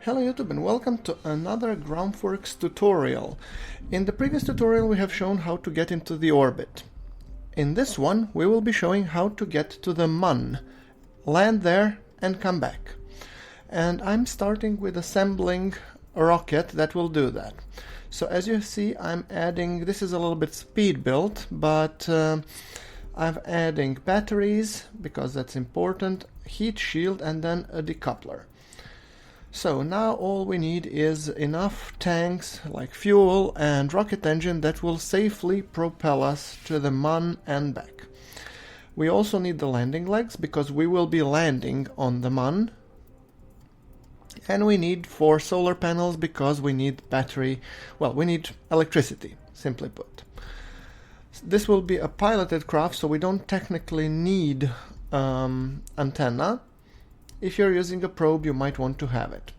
Hello YouTube and welcome to another GrunfWorks tutorial. In the previous tutorial we have shown how to get into the orbit. In this one we will be showing how to get to the Mun, land there and come back. And I'm starting with assembling a rocket that will do that. So as you see I'm adding, this is a little bit speed built, but I'm adding batteries because that's important, heat shield and then a decoupler. So now all we need is enough tanks like fuel and rocket engine that will safely propel us to the Mun and back. We also need the landing legs because we will be landing on the Mun. And we need 4 solar panels because we need battery, well, we need electricity, simply put. This will be a piloted craft, so we don't technically need antenna. If you're using a probe, you might want to have it.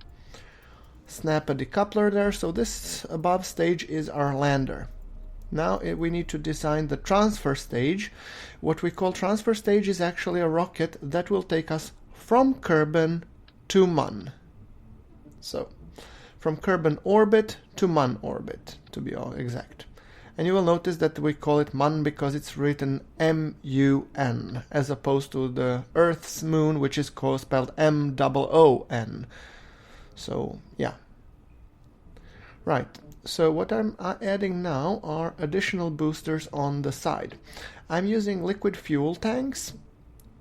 Snap a decoupler there, so this above stage is our lander. Now we need to design the transfer stage. What we call transfer stage is actually a rocket that will take us from Kerbin to Mun. So, from Kerbin orbit to Mun orbit, to be all exact. And you will notice that we call it Mun because it's written M-U-N, as opposed to the Earth's moon, which is spelled M-O-O-N. So, yeah. Right, so what I'm adding now are additional boosters on the side. I'm using liquid fuel tanks,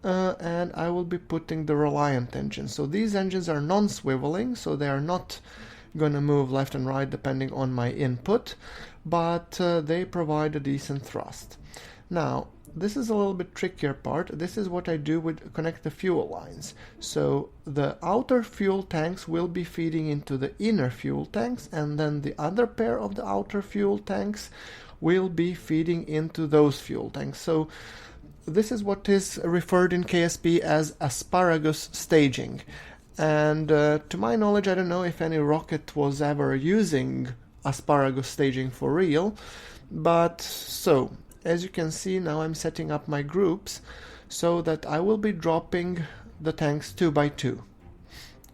and I will be putting the Reliant engine. So these engines are non-swiveling, so they are not going to move left and right depending on my input, but they provide a decent thrust. Now, this is a little bit trickier part. This is what I do with connect the fuel lines. So the outer fuel tanks will be feeding into the inner fuel tanks, and then the other pair of the outer fuel tanks will be feeding into those fuel tanks. So this is what is referred in KSP as asparagus staging. And to my knowledge, I don't know if any rocket was ever using asparagus staging for real, but so as you can see now I'm setting up my groups so that I will be dropping the tanks 2 by 2.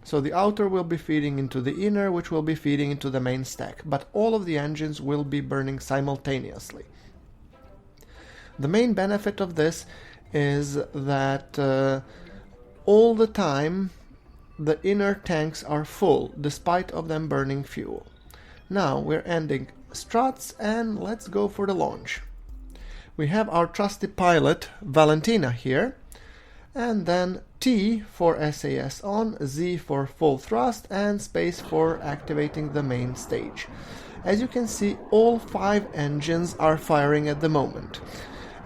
So the outer will be feeding into the inner, which will be feeding into the main stack, but all of the engines will be burning simultaneously. The main benefit of this is that all the time the inner tanks are full despite of them burning fuel. Now we're ending struts and let's go for the launch. We have our trusty pilot Valentina here, and then T for SAS on, Z for full thrust, and space for activating the main stage. As you can see, all 5 engines are firing at the moment.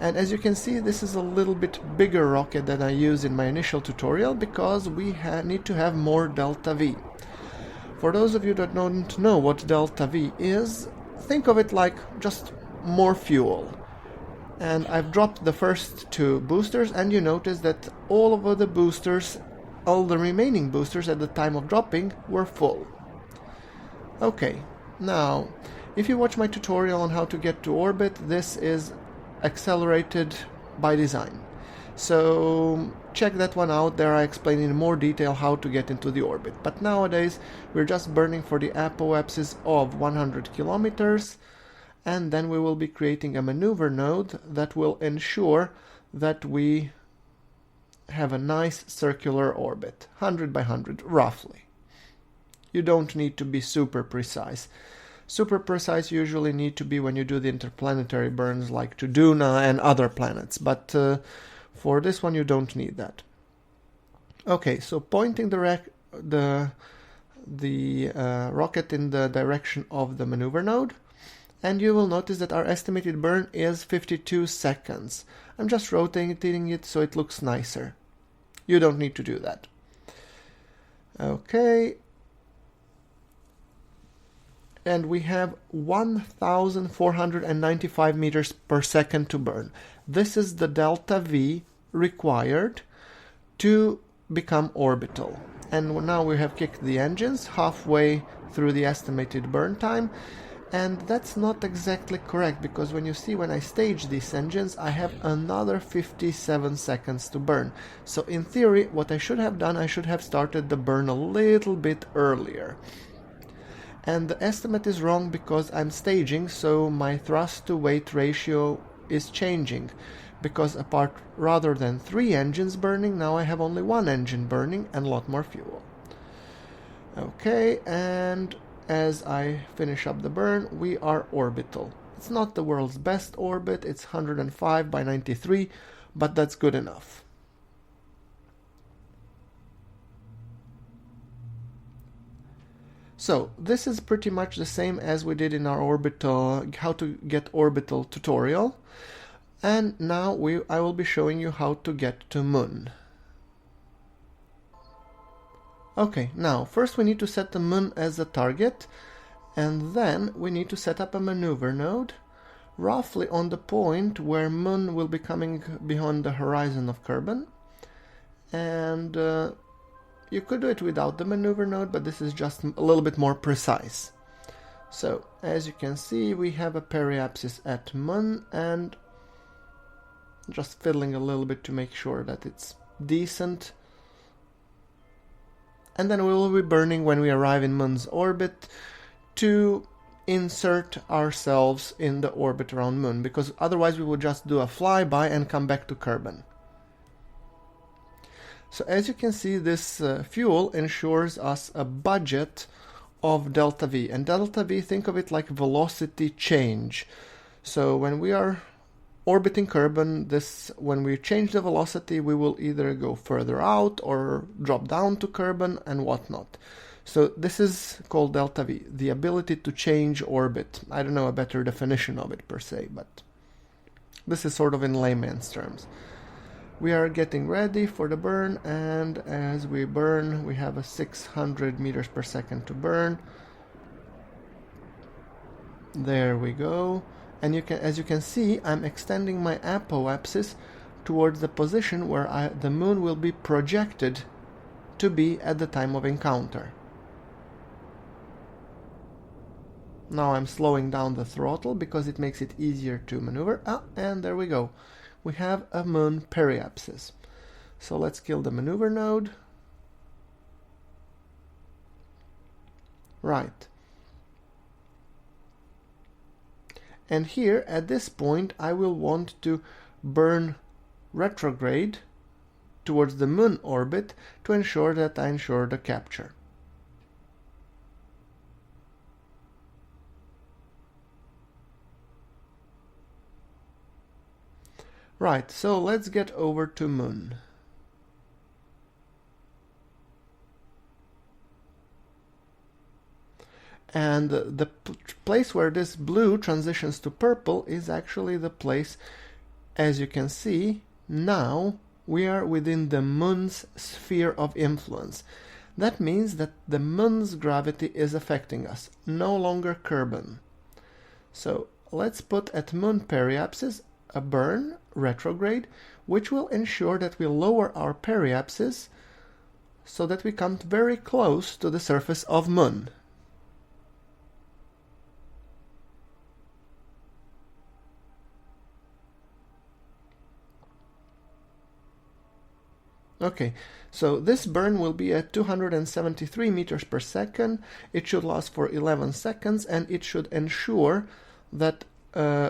And as you can see, this is a little bit bigger rocket than I used in my initial tutorial because we need to have more delta V. For those of you that don't know what delta V is, think of it like just more fuel. And I've dropped the first 2 boosters, and you notice that all of the boosters, all the remaining boosters at the time of dropping were full. Okay, now if you watch my tutorial on how to get to orbit, this is accelerated by design. So check that one out. There I explain in more detail how to get into the orbit. But nowadays we're just burning for the apoapsis of 100 kilometers, and then we will be creating a maneuver node that will ensure that we have a nice circular orbit, 100 by 100 roughly. You don't need to be super precise. Super precise usually need to be when you do the interplanetary burns like to Duna and other planets, but for this one you don't need that. Okay, so pointing the rocket in the direction of the maneuver node, and you will notice that our estimated burn is 52 seconds. I'm just rotating it so it looks nicer. You don't need to do that. Okay. And we have 1,495 meters per second to burn. This is the delta V required to become orbital. And now we have kicked the engines halfway through the estimated burn time, And that's not exactly correct, because when you see when I stage these engines, I have another 57 seconds to burn. So in theory, what I should have done, I should have started the burn a little bit earlier. And the estimate is wrong because I'm staging, so my thrust to weight ratio is changing. Because rather than 3 engines burning, now I have only 1 engine burning and a lot more fuel. Okay, and as I finish up the burn, we are orbital. It's not the world's best orbit, it's 105 by 93, but that's good enough. So this is pretty much the same as we did in our orbital, how to get orbital tutorial. And now I will be showing you how to get to Moon. Okay, now first we need to set the Moon as a target, and then we need to set up a maneuver node roughly on the point where Moon will be coming behind the horizon of Kerbin. And you could do it without the maneuver node, but this is just a little bit more precise. So as you can see, we have a periapsis at Moon, and just fiddling a little bit to make sure that it's decent. And then we will be burning when we arrive in Moon's orbit to insert ourselves in the orbit around Moon, because otherwise we would just do a flyby and come back to Kerbin. So as you can see, this fuel ensures us a budget of delta V. And delta V, think of it like velocity change. So when we are orbiting Kerbin, when we change the velocity, we will either go further out or drop down to Kerbin and whatnot. So this is called delta V, the ability to change orbit. I don't know a better definition of it per se, but this is sort of in layman's terms. We are getting ready for the burn, and as we burn, we have a 600 meters per second to burn. There we go. And as you can see, I'm extending my apoapsis towards the position where the Moon will be projected to be at the time of encounter. Now I'm slowing down the throttle because it makes it easier to maneuver. And there we go. We have a Moon periapsis. So let's kill the maneuver node. Right. And here, at this point, I will want to burn retrograde towards the Moon orbit to ensure that I ensure the capture. Right, so let's get over to Moon. And the place where this blue transitions to purple is actually the place, as you can see, now we are within the Moon's sphere of influence. That means that the Moon's gravity is affecting us, no longer Kerbin. So let's put at Moon periapsis a burn, retrograde, which will ensure that we lower our periapsis so that we come very close to the surface of Moon. Okay, so this burn will be at 273 meters per second. It should last for 11 seconds, and it should ensure that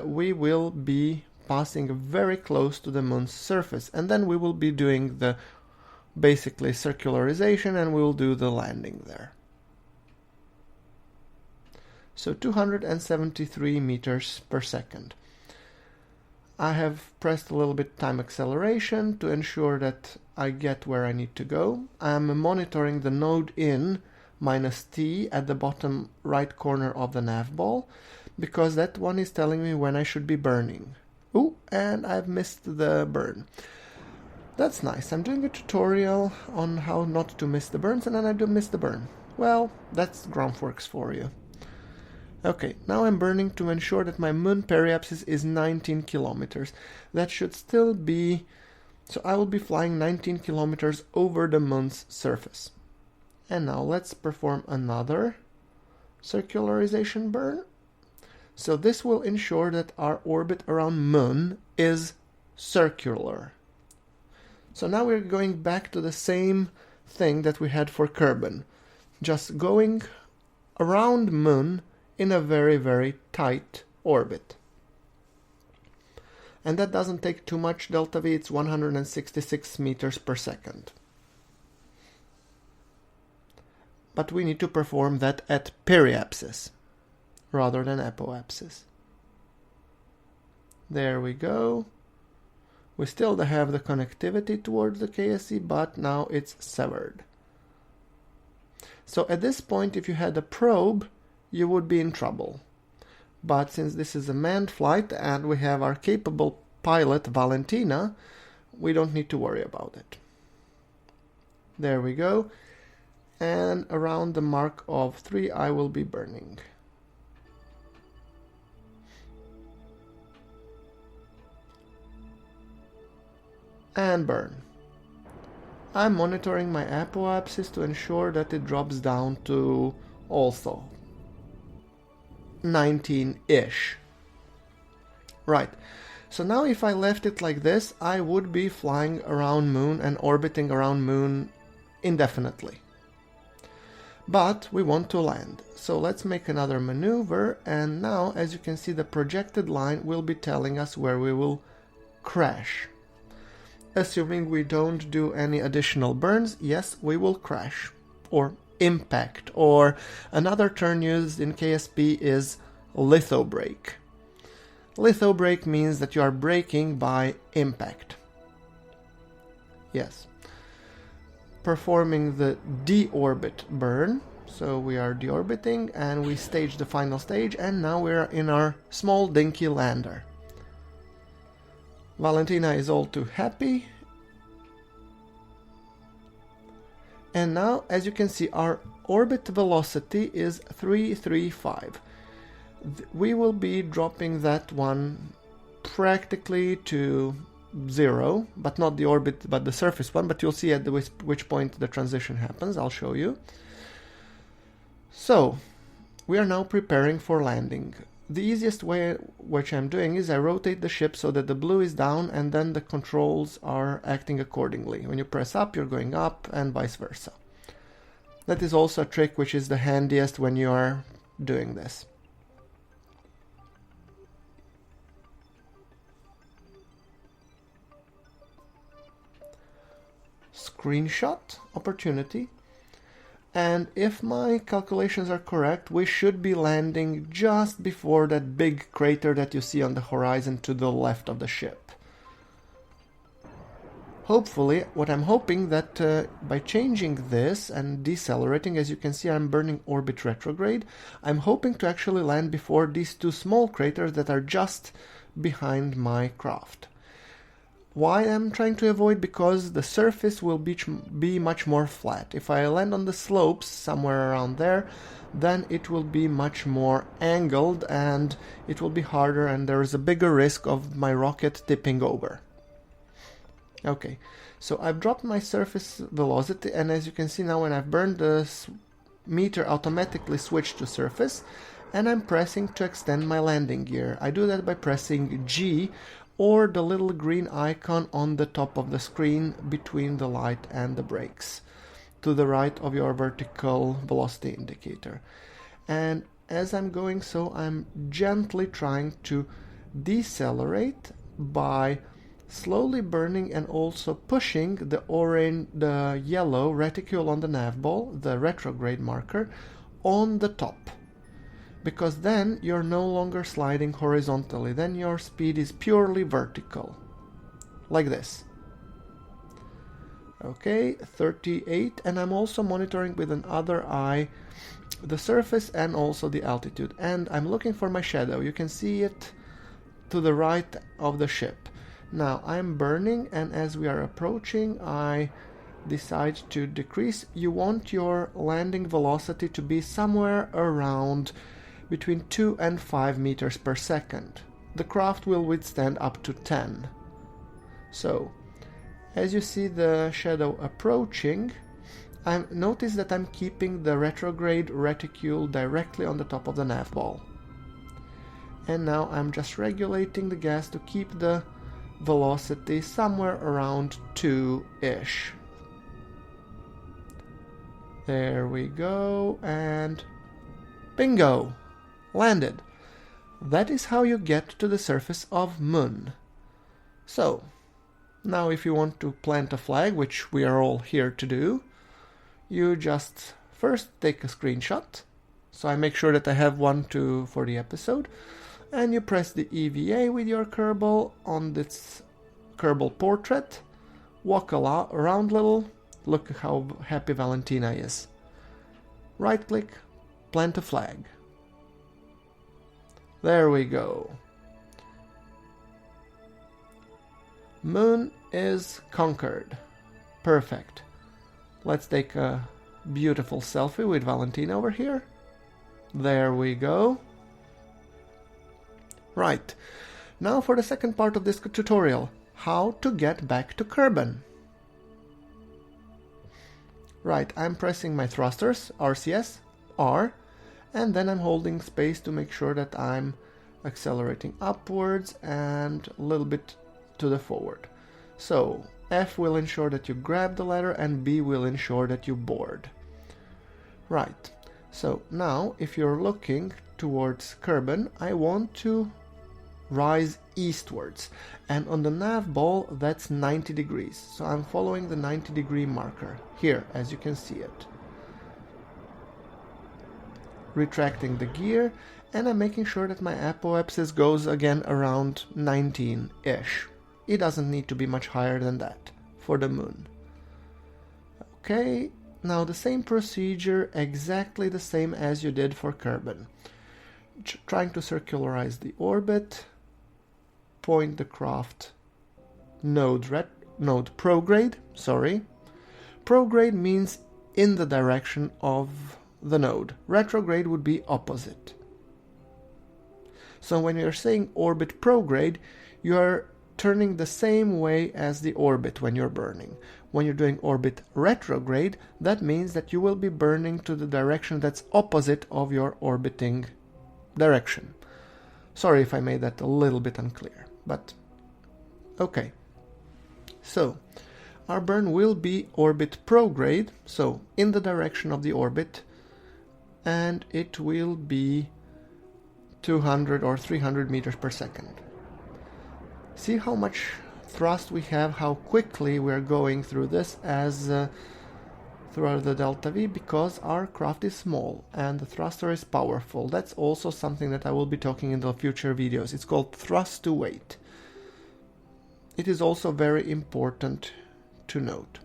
we will be passing very close to the Moon's surface, and then we will be doing the basically circularization, and we will do the landing there. So 273 meters per second. I have pressed a little bit time acceleration to ensure that I get where I need to go. I'm monitoring the node in -t at the bottom right corner of the nav ball, because that one is telling me when I should be burning. Ooh, and I've missed the burn. That's nice. I'm doing a tutorial on how not to miss the burns, and then I do miss the burn. Well, that's GrunfWorks for you. Okay, now I'm burning to ensure that my Moon periapsis is 19 kilometers. That should still be... So I will be flying 19 kilometers over the Moon's surface. And now let's perform another circularization burn. So this will ensure that our orbit around Moon is circular. So now we're going back to the same thing that we had for Kerbin, just going around Moon in a very, very tight orbit. And that doesn't take too much delta V, it's 166 meters per second. But we need to perform that at periapsis rather than apoapsis. There we go. We still have the connectivity towards the KSC, but now it's severed. So at this point, if you had a probe, you would be in trouble. But since this is a manned flight and we have our capable pilot Valentina, we don't need to worry about it. There we go. And around the mark of 3 I will be burning. And burn. I'm monitoring my apoapsis to ensure that it drops down to also 19-ish. Right, so now if I left it like this, I would be flying around Moon and orbiting around Moon indefinitely. But we want to land, so let's make another maneuver, and now as you can see the projected line will be telling us where we will crash. Assuming we don't do any additional burns, yes, we will crash, or impact, or another term used in KSP is lithobrake. Lithobrake means that you are braking by impact. Yes. Performing the deorbit burn, so we are deorbiting and we stage the final stage, and now we're in our small dinky lander. Valentina is all too happy. And now, as you can see, our orbit velocity is 335. We will be dropping that one practically to 0, but not the orbit, but the surface one, but you'll see at which point the transition happens. I'll show you. So, we are now preparing for landing. The easiest way which I'm doing is I rotate the ship so that the blue is down and then the controls are acting accordingly. When you press up, you're going up and vice versa. That is also a trick which is the handiest when you are doing this. Screenshot opportunity. And if my calculations are correct, we should be landing just before that big crater that you see on the horizon to the left of the ship. Hopefully, what I'm hoping that by changing this and decelerating, as you can see I'm burning orbit retrograde, I'm hoping to actually land before these two small craters that are just behind my craft. Why I'm trying to avoid? Because the surface will be much more flat. If I land on the slopes somewhere around there, then it will be much more angled and it will be harder, and there is a bigger risk of my rocket tipping over. Okay, so I've dropped my surface velocity, and as you can see now when I've burned, the meter automatically switched to surface, and I'm pressing to extend my landing gear. I do that by pressing G or the little green icon on the top of the screen between the light and the brakes, to the right of your vertical velocity indicator. And as I'm going so, I'm gently trying to decelerate by slowly burning and also pushing the yellow reticule on the nav ball, the retrograde marker, on the top. Because then you're no longer sliding horizontally, then your speed is purely vertical, like this. Okay, 38, and I'm also monitoring with another eye the surface and also the altitude, and I'm looking for my shadow. You can see it to the right of the ship. Now I'm burning, and as we are approaching, I decide to decrease. You want your landing velocity to be somewhere around between 2 and 5 meters per second. The craft will withstand up to 10. So, as you see the shadow approaching, notice that I'm keeping the retrograde reticule directly on the top of the nav ball. And now I'm just regulating the gas to keep the velocity somewhere around 2-ish. There we go, and bingo! Landed. That is how you get to the surface of Moon. So, now if you want to plant a flag, which we are all here to do, you just first take a screenshot. So I make sure that I have one for the episode. And you press the EVA with your Kerbal on this Kerbal portrait. Walk around a little. Look how happy Valentina is. Right click, plant a flag. There we go. Moon is conquered. Perfect. Let's take a beautiful selfie with Valentina over here. There we go. Right. Now for the second part of this tutorial. How to get back to Kerbin. Right, I'm pressing my thrusters, RCS, R, and then I'm holding space to make sure that I'm accelerating upwards and a little bit to the forward. So F will ensure that you grab the ladder and B will ensure that you board. Right, so now if you're looking towards Kerbin, I want to rise eastwards, and on the nav ball that's 90 degrees, so I'm following the 90-degree marker here, as you can see it. Retracting the gear, and I'm making sure that my apoapsis goes again around 19-ish. It doesn't need to be much higher than that for the Moon. Okay, now the same procedure, exactly the same as you did for Kerbin. Trying to circularize the orbit, point the craft node prograde, Prograde means in the direction of the node. Retrograde would be opposite. So when you're saying orbit prograde, you are turning the same way as the orbit when you're burning. When you're doing orbit retrograde, that means that you will be burning to the direction that's opposite of your orbiting direction. Sorry if I made that a little bit unclear, but okay. So our burn will be orbit prograde, so in the direction of the orbit, and it will be 200 or 300 meters per second. See how much thrust we have, how quickly we're going through this as throughout the delta V, because our craft is small and the thruster is powerful. That's also something that I will be talking in the future videos. It's called thrust to weight. It is also very important to note.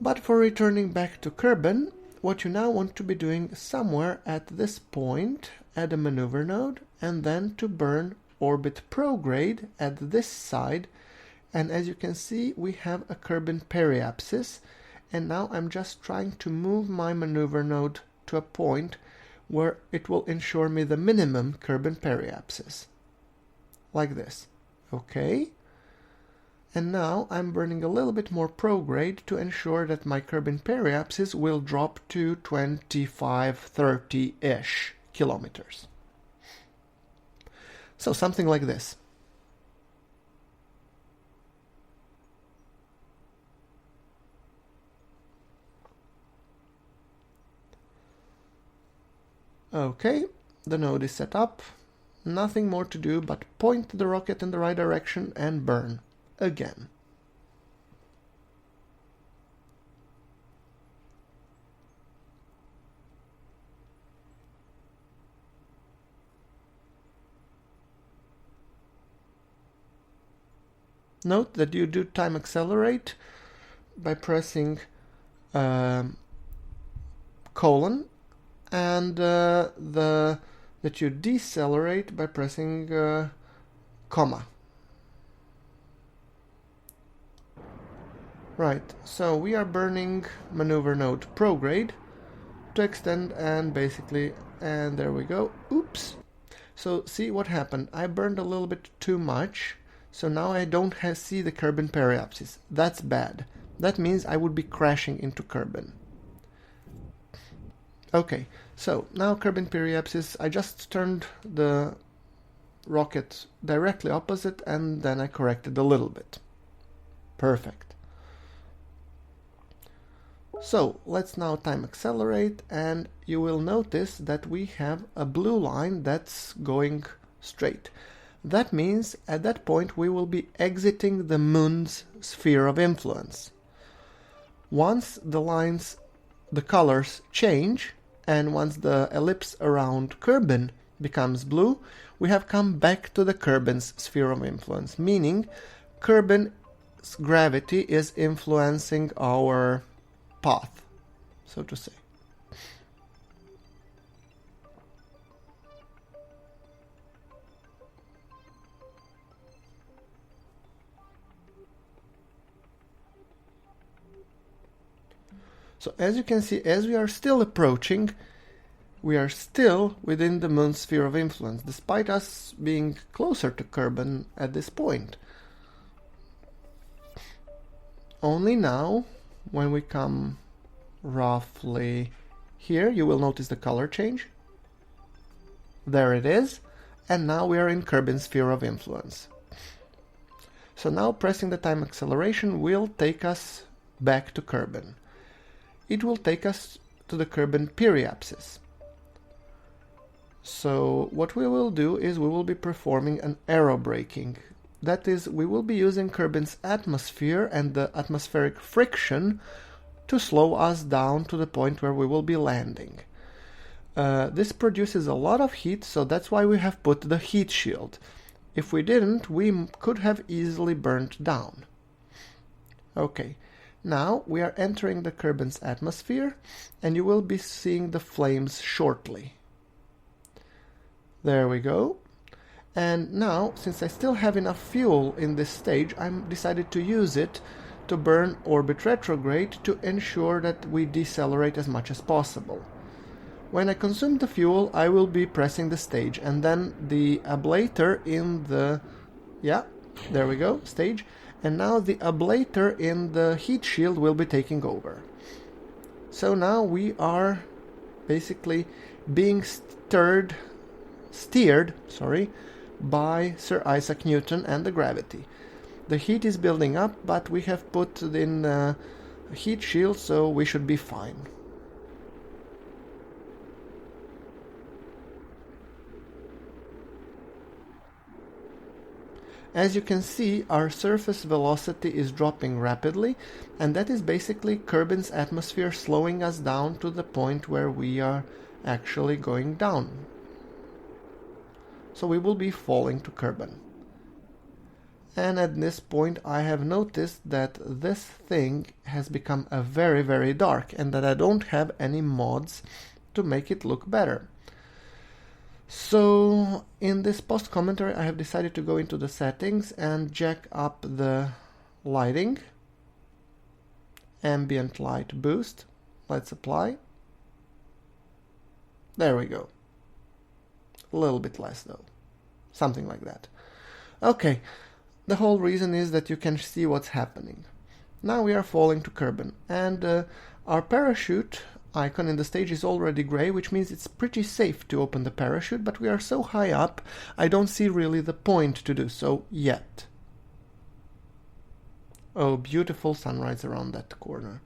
But for returning back to Kerbin, what you now want to be doing somewhere at this point, add a maneuver node, and then to burn orbit prograde at this side. And as you can see, we have a Kerbin periapsis, and now I'm just trying to move my maneuver node to a point where it will ensure me the minimum Kerbin periapsis. Like this. Okay. And now I'm burning a little bit more prograde to ensure that my Kerbin periapsis will drop to 25-30-ish kilometers. So something like this. Okay, the node is set up. Nothing more to do but point the rocket in the right direction and burn again. Note that you do time accelerate by pressing colon, and that you decelerate by pressing comma. Right, so we are burning maneuver node prograde to extend, and basically, and there we go. Oops. So see what happened. I burned a little bit too much. So now I don't see the Kerbin periapsis. That's bad. That means I would be crashing into Kerbin. Okay, so now Kerbin periapsis, I just turned the rocket directly opposite, and then I corrected a little bit. Perfect. So let's now time accelerate, and you will notice that we have a blue line that's going straight. That means at that point we will be exiting the moon's sphere of influence. Once the colors change, and once the ellipse around Kerbin becomes blue, we have come back to the Kerbin's sphere of influence, meaning Kerbin's gravity is influencing our path, so to say. So as you can see, as we are still approaching, we are still within the moon's sphere of influence, despite us being closer to Kerbin at this point. Only now, when we come roughly here, you will notice the color change. There it is. And now we are in Kerbin's sphere of influence. So now pressing the time acceleration will take us back to Kerbin. It will take us to the Kerbin periapsis. So what we will do is we will be performing an aerobraking. That is, we will be using Kerbin's atmosphere and the atmospheric friction to slow us down to the point where we will be landing. This produces a lot of heat, so that's why we have put the heat shield. If we didn't, we could have easily burnt down. Okay. Now we are entering the Kerbin's atmosphere, and you will be seeing the flames shortly. There we go. And now, since I still have enough fuel in this stage, I'm decided to use it to burn orbit retrograde to ensure that we decelerate as much as possible. When I consume the fuel, I will be pressing the stage, and then the ablator in the... yeah, there we go, stage. And now the ablator in the heat shield will be taking over. So now we are basically being steered by Sir Isaac Newton and the gravity. The heat is building up, but we have put in a heat shield, so we should be fine. As you can see, our surface velocity is dropping rapidly, and that is basically Kerbin's atmosphere slowing us down to the point where we are actually going down. So we will be falling to Kerbin. And at this point I have noticed that this thing has become a very, very dark, and that I don't have any mods to make it look better. So in this post commentary I have decided to go into the settings and jack up the lighting, ambient light boost. Let's apply. There we go. A little bit less though, something like that. Okay, the whole reason is that you can see what's happening. Now we are falling to Kerbin, and our parachute icon in the stage is already gray, which means it's pretty safe to open the parachute, but we are so high up I don't see really the point to do so yet. Oh, beautiful sunrise around that corner.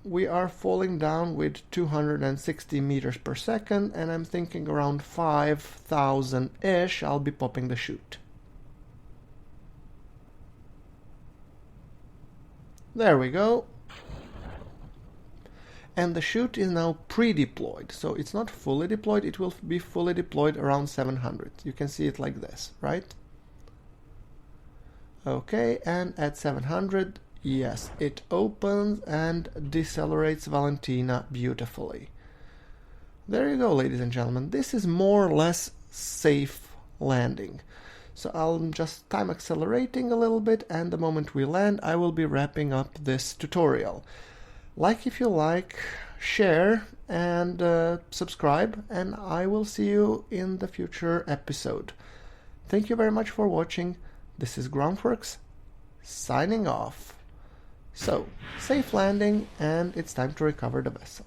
We are falling down with 260 meters per second, and I'm thinking around 5,000-ish I'll be popping the chute. There we go. And the chute is now pre-deployed, so it's not fully deployed. It will be fully deployed around 700. You can see it like this, right? Okay, and at 700, yes, it opens and decelerates Valentina beautifully. There you go, ladies and gentlemen. This is more or less safe landing. So I'll just time accelerating a little bit, and the moment we land, I will be wrapping up this tutorial. Like if you like, share, and subscribe, and I will see you in the future episode. Thank you very much for watching. This is GrunfWorks, signing off. So, safe landing, and it's time to recover the vessel.